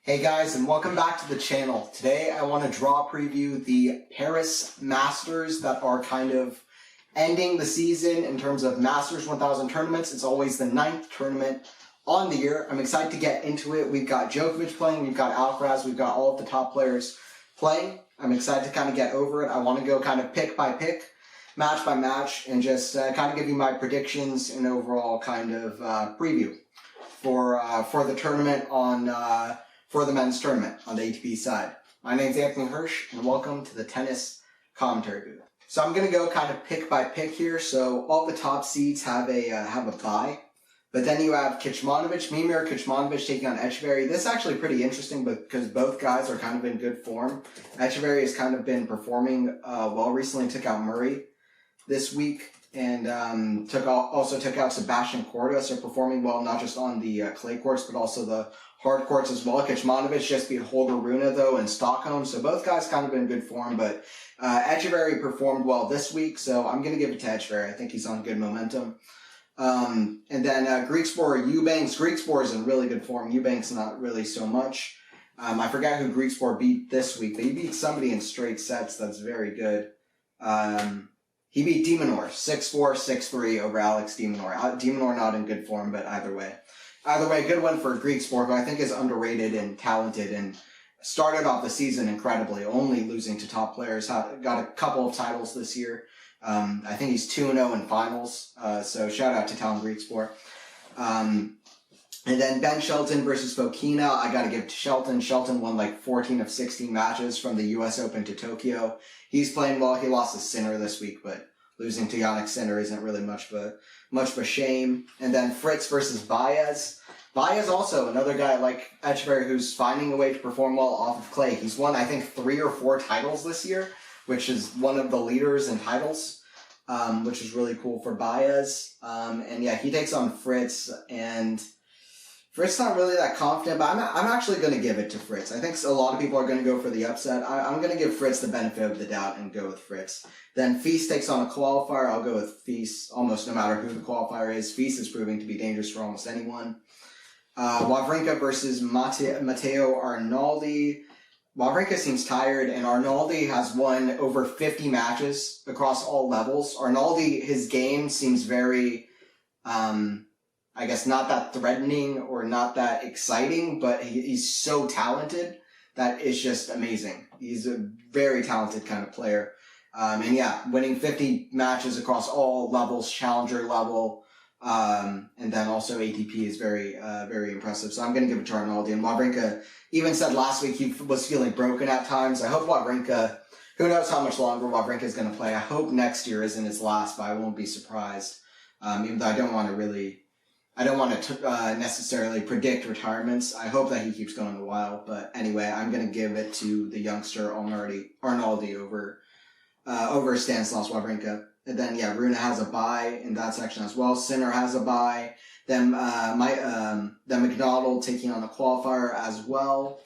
Hey guys, and welcome back to the channel. Today I want to draw preview the Paris Masters that are kind of ending the season in terms of Masters 1000 tournaments. It's always the 9th tournament on the year. I'm excited to get into it. We've got Djokovic playing, we've got Alcaraz, we've got all of the top players playing. I'm excited to kind of get over it. I want to go kind of pick by pick, match by match, and just kind of give you my predictions and overall kind of preview for the tournament on for the men's tournament on the ATP side. My name's Anthony Hirsch, and welcome to the tennis commentary booth. So I'm going to go kind of pick by pick here. So all the top seeds have a bye, but then you have Mimir Kecmanovic taking on Echeverry. This is actually pretty interesting because both guys are kind of in good form. Echeverry has kind of been performing well recently. Took out Murray this week, and also took out Sebastian Korda. So performing well not just on the clay courts but also the hard courts as well. Kecmanovic just beat Holger Rune though in Stockholm, so both guys kind of in good form, but Echeverry performed well this week, so I'm going to give it to Echeverry. I think he's on good momentum. And then Griekspoor Eubanks. Griekspoor is in really good form. Eubanks not really so much. I forgot who Griekspoor beat this week, but he beat somebody in straight sets that's very good. He beat de Minaur 6-4, 6-3 over Alex de Minaur. De Minaur not in good form, but either way, good win for Griekspoor, who I think is underrated and talented and started off the season incredibly, only losing to top players. Got a couple of titles this year. I think he's 2-0 in finals, so shout out to Talon Griekspoor. And then Ben Shelton versus Fokina. I got to give it to Shelton. Shelton won like 14 of 16 matches from the US Open to Tokyo. He's playing well. He lost to Sinner this week, but losing to Jannik Sinner isn't really much of a shame. And then Fritz versus Baez. Baez also another guy like Echeverry who's finding a way to perform well off of clay. He's won, I think, 3 or 4 titles this year, which is one of the leaders in titles, which is really cool for Baez. And yeah, he takes on Fritz, and Fritz not really that confident, but I'm actually going to give it to Fritz. I think a lot of people are going to go for the upset. I'm going to give Fritz the benefit of the doubt and go with Fritz. Then Feast takes on a qualifier. I'll go with Feast almost no matter who the qualifier is. Feast is proving to be dangerous for almost anyone. Wawrinka versus Matteo Arnaldi. Wawrinka seems tired, and Arnaldi has won over 50 matches across all levels. Arnaldi, his game seems very, I guess, not that threatening or not that exciting, but he's so talented that it's just amazing. He's a very talented kind of player. And yeah, winning 50 matches across all levels, challenger level, and then also ATP is very impressive. So I'm going to give it to Arnaldi. And Wawrinka even said last week he was feeling broken at times. I hope Wawrinka, who knows how much longer Wawrinka is going to play. I hope next year isn't his last, but I won't be surprised. Even though I don't want to necessarily predict retirements. I hope that he keeps going a while. But anyway, I'm going to give it to the youngster Arnaldi over Stanislas Wawrinka. And then, yeah, Rune has a bye in that section as well. Sinner has a bye. Then McDonald taking on the qualifier as well.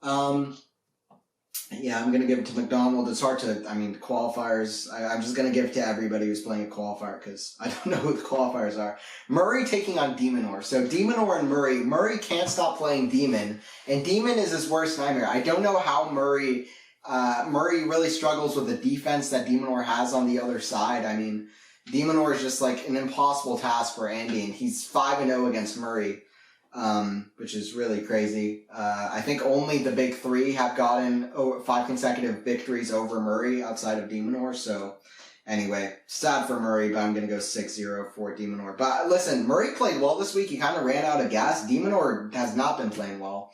Yeah, I'm going to give it to McDonald. It's hard to, qualifiers. I'm just going to give it to everybody who's playing a qualifier because I don't know who the qualifiers are. Murray taking on de Minaur. So de Minaur and Murray. Murray can't stop playing Demon, and Demon is his worst nightmare. I don't know how Murray really struggles with the defense that de Minaur has on the other side. I mean, de Minaur is just like an impossible task for Andy, and he's 5-0 against Murray, which is really crazy. I think only the big 3 have gotten 5 consecutive victories over Murray outside of de Minaur. So anyway, sad for Murray, but I'm going to go 6-0 for de Minaur. But listen, Murray played well this week. He kind of ran out of gas. De Minaur has not been playing well.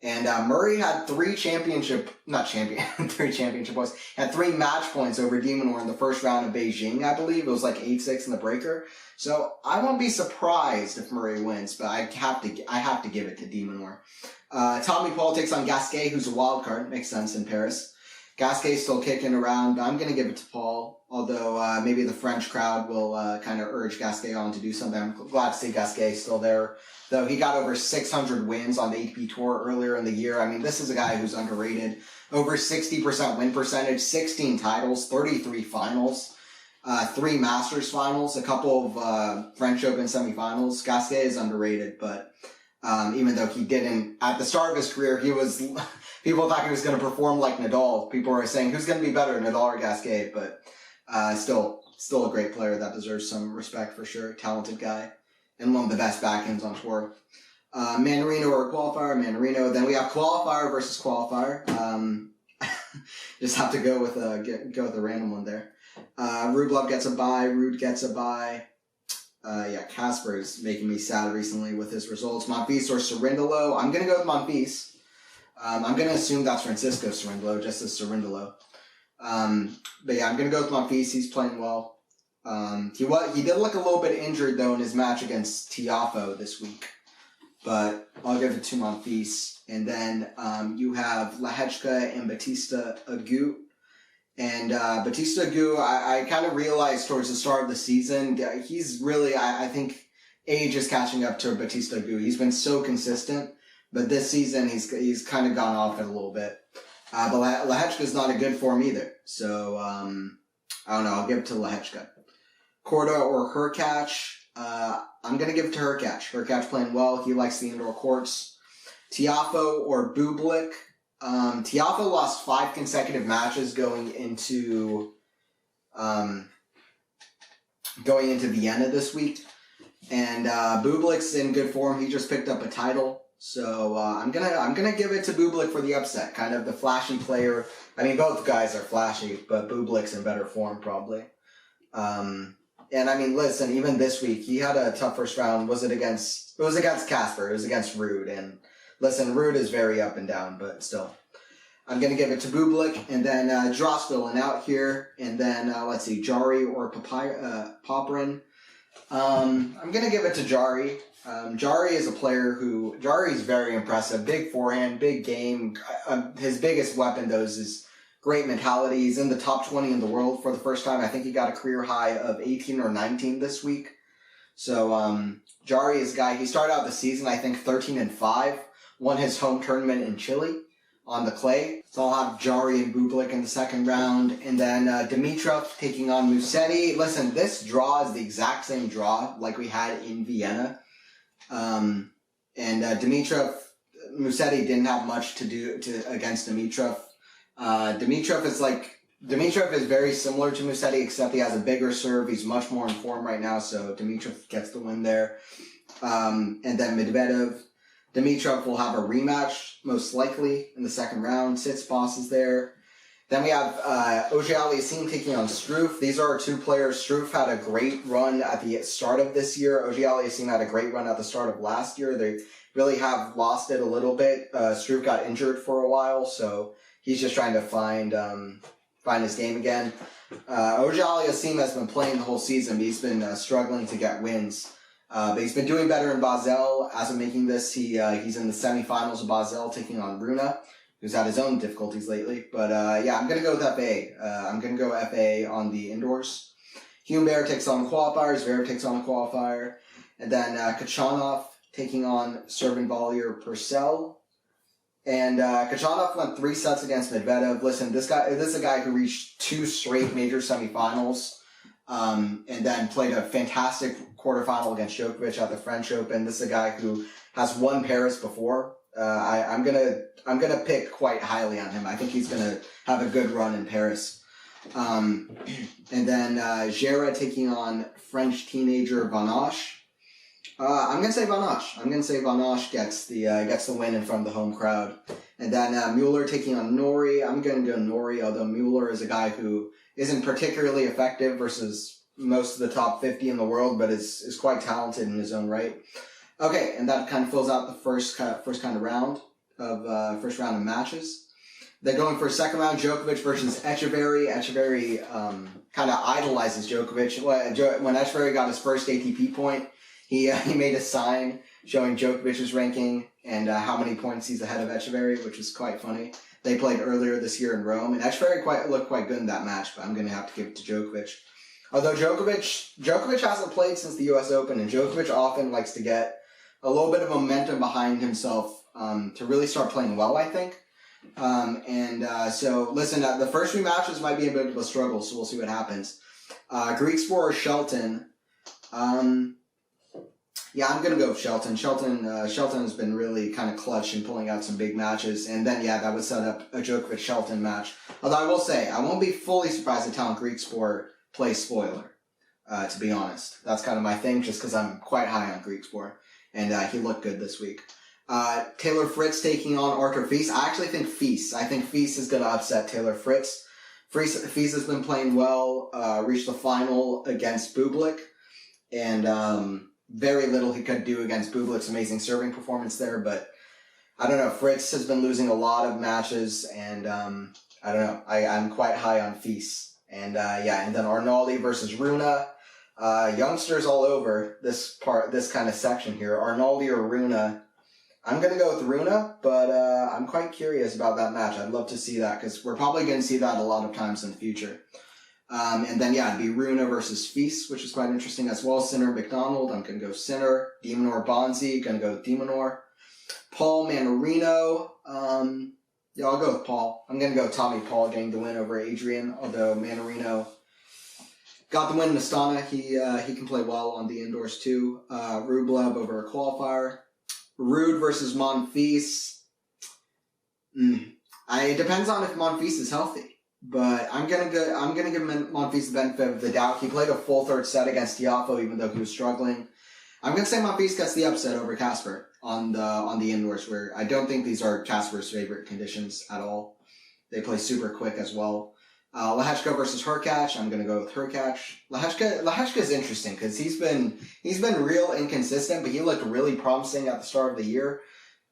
And Murray had 3 championship points. Had 3 match points over de Minaur in the first round of Beijing, I believe. It was like 8-6 in the breaker. So I won't be surprised if Murray wins, but I have to give it to de Minaur. Tommy Paul takes on Gasquet, who's a wild card. Makes sense in Paris. Gasquet's still kicking around. I'm going to give it to Paul, although maybe the French crowd will kind of urge Gasquet on to do something. I'm glad to see Gasquet still there, though he got over 600 wins on the ATP Tour earlier in the year. I mean, this is a guy who's underrated. Over 60% win percentage, 16 titles, 33 finals, 3 Masters finals, a couple of French Open semifinals. Gasquet is underrated, but Even though he didn't, at the start of his career, people thought he was going to perform like Nadal. People were saying, who's going to be better, Nadal or Gasquet? But still a great player that deserves some respect for sure. Talented guy. And one of the best backhands on tour. Manarino or qualifier, Manarino. Then we have qualifier versus qualifier. Just have to go with a random one there. Rublev gets a bye. Ruud gets a bye. Casper is making me sad recently with his results. Monfils or Cerundolo. I'm going to go with Monfils. I'm going to assume that's Francisco Cerundolo, just as Cerundolo. I'm going to go with Monfils. He's playing well. He did look a little bit injured, though, in his match against Tiafoe this week. But I'll give it to Monfils. And then you have Lehechka and Bautista Agut. And Bautista Agut, I kind of realized towards the start of the season, he's really, I think, age is catching up to Bautista Agut. He's been so consistent, but this season he's kind of gone off it a little bit. But Lehechka's not a good form either. So, I don't know, I'll give it to Lehechka. Korda or Hurkacz, I'm going to give it to Hurkacz. Hurkacz playing well. He likes the indoor courts. Tiafoe or Bublik. Tiafoe lost 5 consecutive matches going into Vienna this week. And Bublik's in good form. He just picked up a title. So I'm gonna give it to Bublik for the upset. Kind of the flashing player. I mean, both guys are flashy, but Bublik's in better form probably. And I mean, listen, even this week, he had a tough first round. It was against Casper. It was against Ruud. And listen, Ruud is very up and down, but still. I'm going to give it to Bublik. And then Dross filling out here. And then, let's see, Jari or Popyrin. I'm going to give it to Jari. Jari is a player Jari is very impressive. Big forehand, big game. His biggest weapon, though, is his great mentality. He's in the top 20 in the world for the first time. I think he got a career high of 18 or 19 this week. So Jari is a guy, he started out the season, I think, 13-5. Won his home tournament in Chile on the clay. So I'll have Jari and Bublik in the second round. And then Dimitrov taking on Musetti. Listen, this draw is the exact same draw like we had in Vienna. And Musetti didn't have much to do against Dimitrov. Dimitrov is very similar to Musetti, except he has a bigger serve. He's much more in form right now, so Dimitrov gets the win there. And then Medvedev. Dimitrov will have a rematch, most likely, in the second round. Tsitsipas is there. Then we have Auger-Aliassime taking on Struff. These are our two players. Struff had a great run at the start of this year. Auger-Aliassime had a great run at the start of last year. They really have lost it a little bit. Struff got injured for a while, so he's just trying to find his game again. Auger-Aliassime has been playing the whole season, but he's been struggling to get wins. But he's been doing better in Basel. As of making this, he's in the semifinals of Basel, taking on Rune, who's had his own difficulties lately. But I'm going to go with FA. I'm going to go FA on the indoors. Humbert takes on qualifiers. Zverev takes on a qualifier. And then Khachanov taking on Serbian volleyer Purcell. And Khachanov went 3 sets against Medvedev. Listen, this is a guy who reached 2 straight major semifinals. And then played a fantastic quarterfinal against Djokovic at the French Open. This is a guy who has won Paris before. I'm gonna pick quite highly on him. I think he's gonna have a good run in Paris. And then Gera taking on French teenager Vanache. I'm gonna say Vanache. Vanache gets the win in front of the home crowd. And then Mueller taking on Norrie. I'm gonna go Norrie, although Mueller is a guy who isn't particularly effective versus most of the top 50 in the world, but is quite talented in his own right. Okay, and that kind of fills out the first round of matches. Then going for a second round, Djokovic versus Echeverry. Echeverry kind of idolizes Djokovic. When Echeverry got his first ATP point, he made a sign showing Djokovic's ranking and how many points he's ahead of Echeverry, which is quite funny. They played earlier this year in Rome, and Echeverry looked quite good in that match, but I'm going to have to give it to Djokovic. Although Djokovic hasn't played since the U.S. Open, and Djokovic often likes to get a little bit of momentum behind himself to really start playing well, I think. So listen, the first 3 matches might be a bit of a struggle, so we'll see what happens. Griekspoor or Shelton. Yeah, I'm going to go with Shelton. Shelton has been really kind of clutch in pulling out some big matches. And then, yeah, that would set up a Djokovic-Shelton match. Although I will say, I won't be fully surprised if Talent Greek Sport plays spoiler, to be honest. That's kind of my thing, just because I'm quite high on Greek Sport. And he looked good this week. Taylor Fritz taking on Arthur Fils. I actually think Fils. I think Fils is going to upset Taylor Fritz. Fils has been playing well, reached the final against Bublik. And very little he could do against Bublik's amazing serving performance there. But I don't know. Fritz has been losing a lot of matches. And I don't know. I'm quite high on Fils. And and then Arnaldi versus Runa. Youngsters all over this kind of section here. Arnaldi or Runa. I'm going to go with Runa, but I'm quite curious about that match. I'd love to see that because we're probably going to see that a lot of times in the future. And then, it'd be Runa versus Fils, which is quite interesting as well. Sinner McDonald, I'm going to go Sinner. Demonor Bonzi, going to go with Demonor. Paul Mannarino, I'll go with Paul. I'm going to go Tommy Paul getting the win over Adrian, although Mannarino got the win in Astana. He can play well on the indoors too. Rublev over a qualifier. Rude versus Monfils. It depends on if Monfils is healthy, but I'm gonna give Monfils the benefit of the doubt. He played a full third set against Tiafoe, even though he was struggling. I'm gonna say Monfils gets the upset over Casper on the indoors, where I don't think these are Casper's favorite conditions at all. They play super quick as well. Lehechka versus Hurkacz. I'm gonna go with Hurkacz. Lehechka is interesting because he's been real inconsistent, but he looked really promising at the start of the year.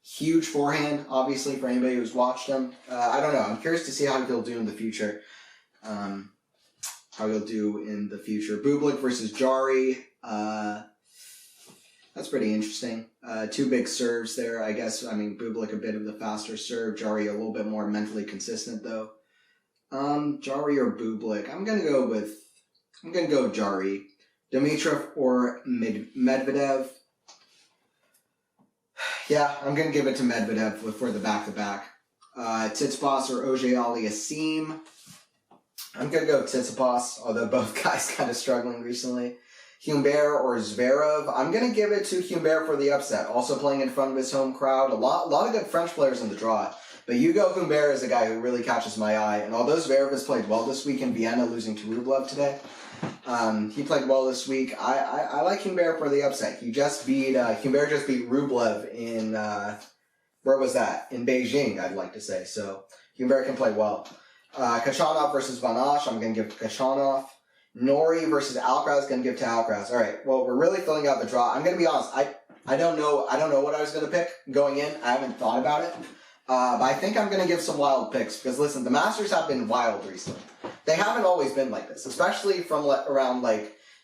Huge forehand, obviously, for anybody who's watched him. I don't know. I'm curious to see how he'll do in the future. Bublik versus Jari. That's pretty interesting. Two big serves there, I guess. I mean, Bublik a bit of the faster serve. Jari a little bit more mentally consistent, though. Jari or Bublik? I'm gonna go with Jari. Dimitrov or Medvedev? Yeah, I'm gonna give it to Medvedev for the back-to-back. Tsitsipas or Auger-Aliassime? I'm gonna go Tsitsipas, although both guys kind of struggling recently. Humbert or Zverev? I'm gonna give it to Humbert for the upset. Also playing in front of his home crowd. A lot of good French players in the draw. But Hugo Humbert is a guy who really catches my eye. And although Zverev has played well this week in Vienna, losing to Rublev today, he played well this week. I like Humbert for the upset. Humbert just beat Rublev in, where was that? In Beijing, I'd like to say. So Humbert can play well. Khachanov versus Van Asch, I'm going to give to Khachanov. Nori versus Alcaraz, going to give to Alcaraz. All right, well, we're really filling out the draw. I'm going to be honest. I don't know what I was going to pick going in. I haven't thought about it. But I think I'm going to give some wild picks because, listen, the Masters have been wild recently. They haven't always been like this, especially from around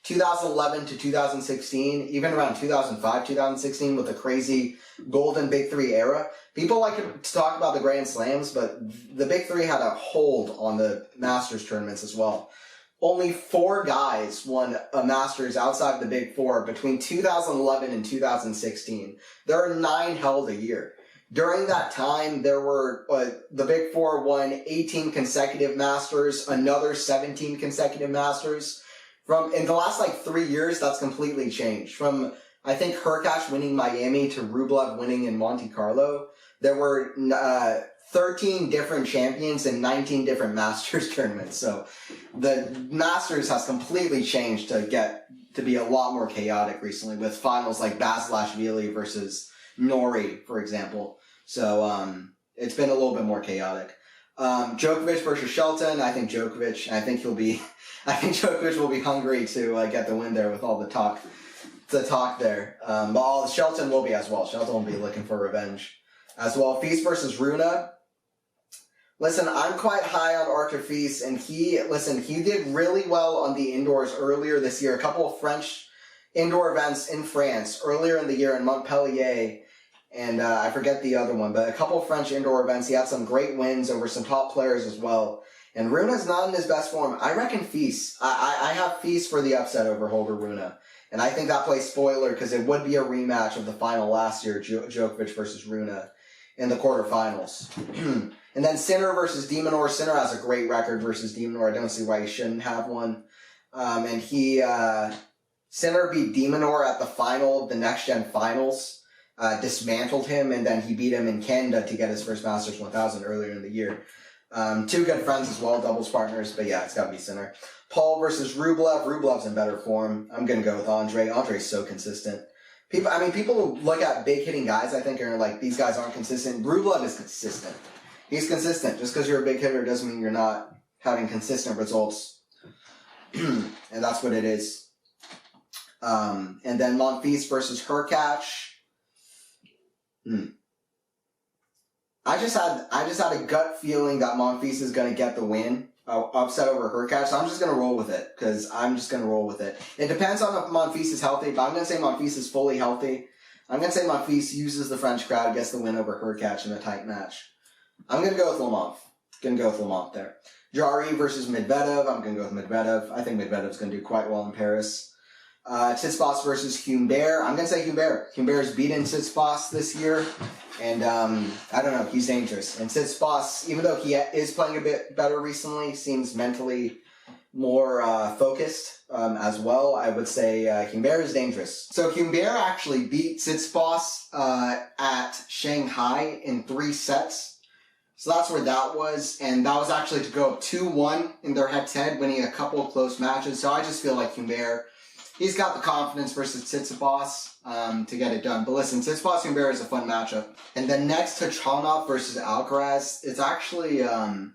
2011 to 2016, even around 2005, 2016 with the crazy golden Big Three era. People like to talk about the Grand Slams, but the Big Three had a hold on the Masters tournaments as well. Only 4 guys won a Masters outside the Big Four between 2011 and 2016. There are 9 held a year. During that time, there were the Big Four won 18 consecutive Masters, another 17 consecutive Masters. In the last 3 years, that's completely changed. From I think Hurkacz winning Miami to Rublev winning in Monte Carlo, there were 13 different champions in 19 different Masters tournaments. So the Masters has completely changed to be a lot more chaotic recently with finals like Basilashvili versus Nori, for example. So it's been a little bit more chaotic. Djokovic versus Shelton. I think Djokovic will be hungry to get the win there with all the talk there. But Shelton will be as well. Shelton will be looking for revenge as well. Fils versus Runa. Listen, I'm quite high on Arthur Fils, and he did really well on the indoors earlier this year. A couple of French indoor events in France earlier in the year in Montpellier, and I forget the other one, but a couple of French indoor events. He had some great wins over some top players as well. And Runa's not in his best form. I reckon Fils. I have Fils for the upset over Holger Rune. And I think that plays spoiler because it would be a rematch of the final last year, Djokovic versus Rune, in the quarterfinals. And then Sinner versus Demonor. Sinner has a great record versus Demonor. I don't see why he shouldn't have one. And he Sinner beat Demonor at the final of the Next Gen Finals, dismantled him, and then he beat him in Canada to get his first Masters 1000 earlier in the year. Two good friends as well, doubles partners, but yeah, it's got to be Sinner. Paul versus Rublev. Rublev's in better form. I'm going to go with Andre. Andre's so consistent. People look at big hitting guys, I think, are like, these guys aren't consistent. Rublev is consistent. He's consistent. Just because you're a big hitter doesn't mean you're not having consistent results. And that's what it is. And then Monfils versus Hurkacz. I just had a gut feeling that Monfils is going to get the win, upset over Hurkacz. So I'm just going to roll with it, because I'm just going to roll with it. It depends on if Monfils is healthy, but I'm going to say Monfils is fully healthy. I'm going to say Monfils uses the French crowd, gets the win over Hurkacz in a tight match. I'm going to go with Lemont there. Jari versus Medvedev. I'm going to go with Medvedev. I think Medvedev's going to do quite well in Paris. Tsitsipas versus Humbert. I'm going to say Humbert. Humbert's beaten Tsitsipas this year, and I don't know, he's dangerous. And Tsitsipas, even though he is playing a bit better recently, seems mentally more focused as well. I would say Humbert is dangerous. So Humbert actually beat Tsitsipas at Shanghai in 3 sets. So that's where that was, and that was actually to go up 2-1 in their head-to-head, winning a couple of close matches. So I just feel like Humbert, he's got the confidence versus Tsitsipas to get it done. But listen, Tsitsipas-Humbert is a fun matchup. And then next, Khachanov versus Alcaraz. It's actually 3-0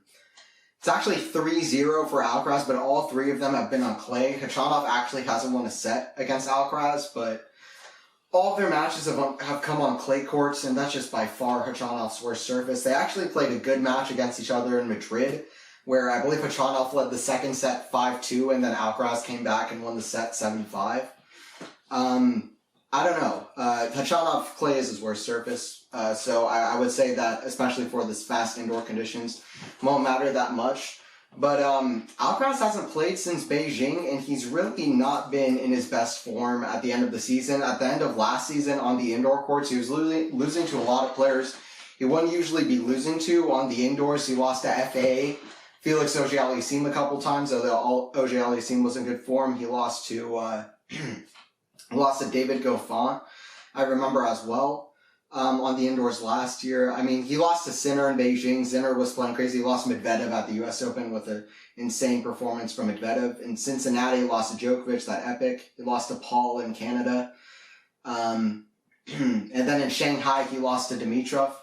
for Alcaraz, but all 3 of them have been on clay. Khachanov actually hasn't won a set against Alcaraz, but all of their matches have come on clay courts, and that's just by far Khachanov's worst surface. They actually played a good match against each other in Madrid, where I believe Khachanov led the second set 5-2, and then Alcaraz came back and won the set 7-5. I don't know. Khachanov clay is his worst surface, so I would say that, especially for this fast indoor conditions, won't matter that much. But Alcaraz hasn't played since Beijing, and he's really not been in his best form at the end of the season. At the end of last season on the indoor courts, he was losing to a lot of players he wouldn't usually be losing to on the indoors. He lost to FA, Felix Auger-Aliassime a couple times, although Auger-Aliassime was in good form. He lost to David Goffin, I remember as well. On the indoors last year. I mean, he lost to Sinner in Beijing. Sinner was playing crazy. He lost Medvedev at the U.S. Open with an insane performance from Medvedev. In Cincinnati, he lost to Djokovic, that epic. He lost to Paul in Canada. And then in Shanghai, he lost to Dimitrov.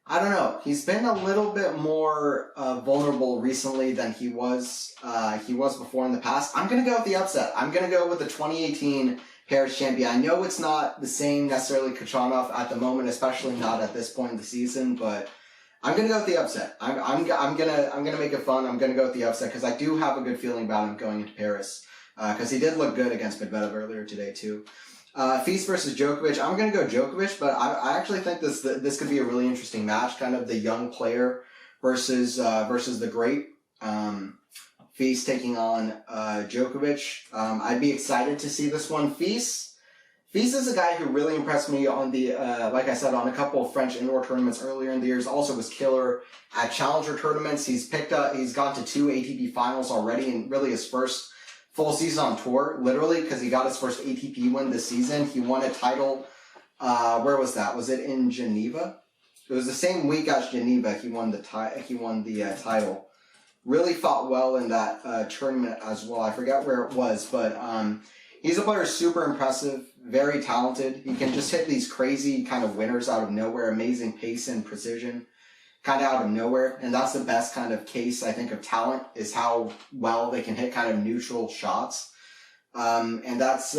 I don't know. He's been a little bit more vulnerable recently than he was before in the past. I'm going to go with the upset. I'm going to go with the 2018 Paris champion. I know it's not the same necessarily Khachanov at the moment, especially not at this point in the season, but I'm gonna go with the upset. I'm gonna make it fun. I'm gonna go with the upset because I do have a good feeling about him going into Paris because he did look good against Medvedev earlier today too. Fils versus Djokovic. I'm gonna go Djokovic, but I actually think this could be a really interesting match. Kind of the young player versus the great. Fils taking on Djokovic. I'd be excited to see this one. Fils is a guy who really impressed me on the, like I said, on a couple of French indoor tournaments earlier in the years. Also was killer at challenger tournaments. He's gone to 2 ATP finals already, and really his first full season on tour, literally, because he got his first ATP win this season. He won a title. Where was that? Was it in Geneva? It was the same week as Geneva. He won the title. Really fought well in that tournament as well. I forget where it was, but he's a player super impressive, very talented. He can just hit these crazy kind of winners out of nowhere, amazing pace and precision, kind of out of nowhere. And that's the best kind of case, I think, of talent, is how well they can hit kind of neutral shots. And that's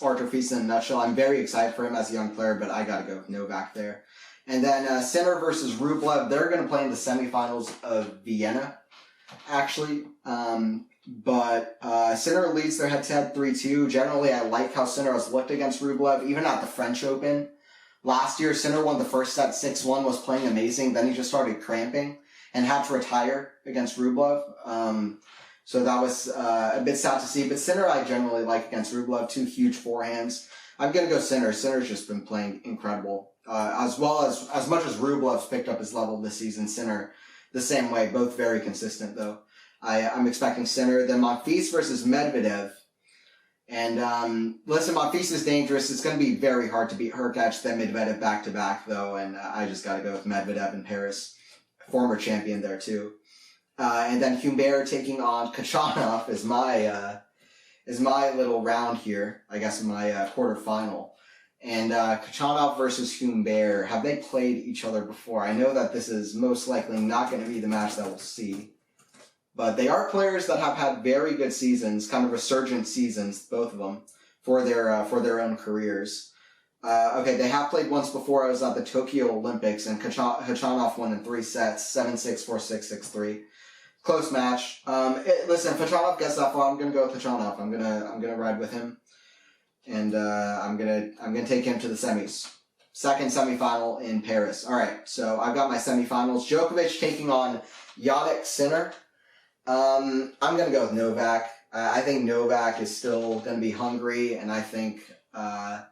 Artur Fils in a nutshell. I'm very excited for him as a young player, but I gotta go with Novak there. And then Sinner versus Rublev. They're going to play in the semifinals of Vienna, actually. But Sinner leads their head-to-head 3-2. Generally, I like how Sinner has looked against Rublev, even at the French Open. Last year, Sinner won the first set 6-1, was playing amazing. Then he just started cramping and had to retire against Rublev. So that was a bit sad to see. But Sinner I generally like against Rublev. 2 huge forehands. I'm going to go Sinner. Sinner's just been playing incredible. As well as much as Rublev's picked up his level this season, Sinner the same way. Both very consistent, though. I'm expecting Sinner. Then Monfils versus Medvedev. And listen, Monfils is dangerous. It's going to be very hard to beat Hurkacz, then Medvedev back-to-back, though, and I just got to go with Medvedev in Paris. Former champion there, too. And then Humbert taking on Khachanov is my little round here, I guess, in my quarterfinal. And Khachanov versus Humbert, have they played each other before? I know that this is most likely not going to be the match that we'll see. But they are players that have had very good seasons, kind of resurgent seasons, both of them, for their own careers. Okay, they have played once before. I was at the Tokyo Olympics, and Khachanov won in 3 sets, 7-6, 4-6, 6-3. Close match. Listen, if Khachanov gets that far, I'm gonna go with Khachanov. I'm gonna ride with him, and I'm gonna take him to the semis. Second semifinal in Paris. All right, so I've got my semifinals. Djokovic taking on Jannik Sinner. I'm going to go with Novak. I think Novak is still going to be hungry, and I think, I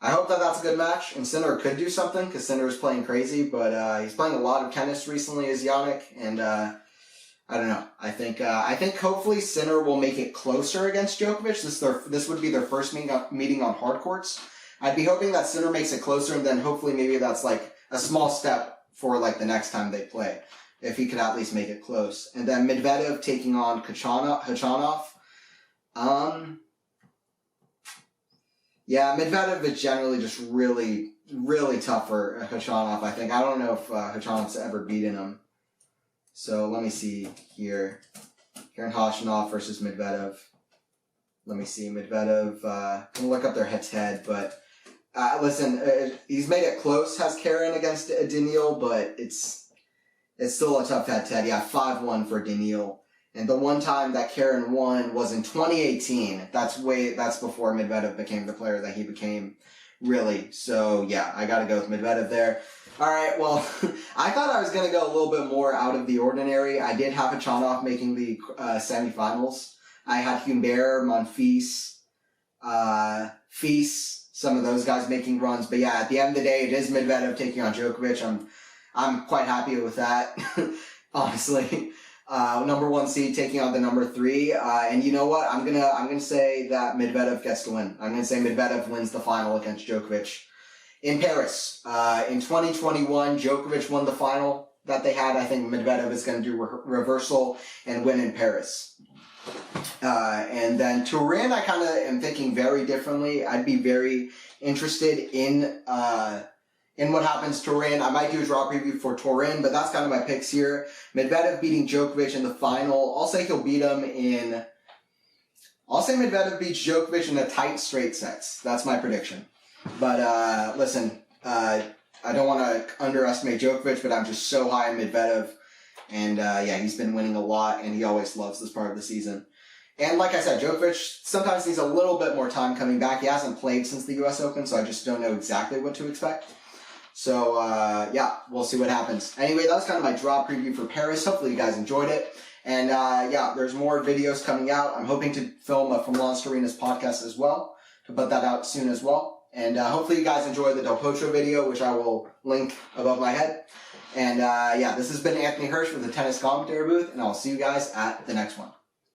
hope that that's a good match, and Sinner could do something, because Sinner is playing crazy, but he's playing a lot of tennis recently as Jannik, and I don't know. I think hopefully Sinner will make it closer against Djokovic. This would be their first meeting on hard courts. I'd be hoping that Sinner makes it closer, and then hopefully maybe that's like a small step for like the next time they play, if he could at least make it close. And then Medvedev taking on Khachanov. Yeah, Medvedev is generally just really, really tough for Khachanov, I think. I don't know if Khachanov's ever beaten him. So let me see here. Karen Khachanov versus Medvedev. Let me see. Medvedev, I'm going to look up their head-to-head, but listen, he's made it close, has Karen against Daniil, but it's still a tough head-to-head. Yeah, 5-1 for Daniil. And the one time that Karen won was in 2018. That's before Medvedev became the player that he became, really. So, yeah, I gotta go with Medvedev there. Alright, well, I thought I was gonna go a little bit more out of the ordinary. I did have Khachanov making the semifinals. I had Humbert, Monfils, Fils, some of those guys making runs. But yeah, at the end of the day, it is Medvedev taking on Djokovic. I'm quite happy with that, honestly. Number 1 seed taking on the number 3, and you know what? I'm gonna say that Medvedev gets to win. I'm gonna say Medvedev wins the final against Djokovic in Paris. In 2021, Djokovic won the final that they had. I think Medvedev is gonna do reversal and win in Paris. And then Turin, I kind of am thinking very differently. I'd be very interested in what happens Turin. I might do a draw preview for Turin, but that's kind of my picks here. Medvedev beating Djokovic in the final. I'll say Medvedev beats Djokovic in a tight straight sets. That's my prediction. But listen, I don't want to underestimate Djokovic, but I'm just so high on Medvedev. And yeah, he's been winning a lot, and he always loves this part of the season. And like I said, Djokovic sometimes needs a little bit more time coming back. He hasn't played since the US Open, so I just don't know exactly what to expect. So, yeah, we'll see what happens. Anyway, that was kind of my draw preview for Paris. Hopefully you guys enjoyed it. And, yeah, there's more videos coming out. I'm hoping to film a From Lawrence to Arenas podcast as well, to put that out soon as well. And hopefully you guys enjoyed the Del Potro video, which I will link above my head. And, yeah, this has been Anthony Hirsch with the Tennis Commentary Booth, and I'll see you guys at the next one.